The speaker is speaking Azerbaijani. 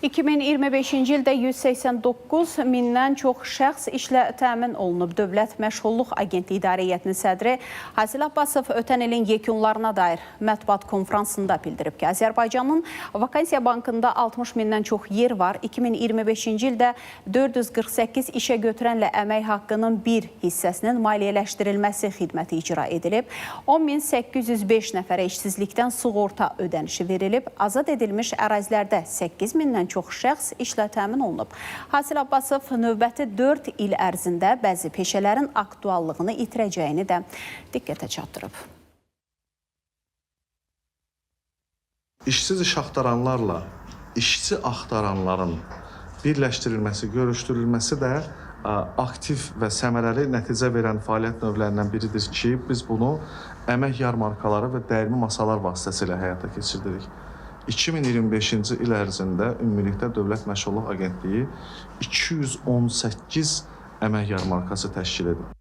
2025-ci ildə 189 mindən çox şəxs işlə təmin olunub. Dövlət Məşğulluq Agentliyi İdarə Heyətinin sədri Hasil Abbasov ötən ilin yekunlarına dair mətbuat konfransında bildirib ki, Azərbaycanın vakansiya bankında 60 mindən çox yer var. 2025-ci ildə 448 işə götürənlə əmək haqqının bir hissəsinin maliyyələşdirilməsi xidməti icra edilib. 10.805 nəfərə işsizlikdən sığorta ödənişi verilib. Azad edilmiş ərazilərdə 8 mindən çox şəxs işlə təmin olunub. Hasil Abbasov növbəti 4 il ərzində bəzi peşələrin aktuallığını itirəcəyini də diqqətə çatdırıb. İşsiz iş axtaranlarla işçi axtaranların birləşdirilməsi, görüşdürülməsi də aktiv və səmərəli nəticə verən fəaliyyət növlərindən biridir ki, biz bunu əmək yarmarkaları və dəyirmi masalar vasitəsilə həyata keçirdirik. 2025-ci il ərzində ümumilikdə Dövlət Məşğulluq Agentliyi 218 əmək yarmarkası təşkil edib.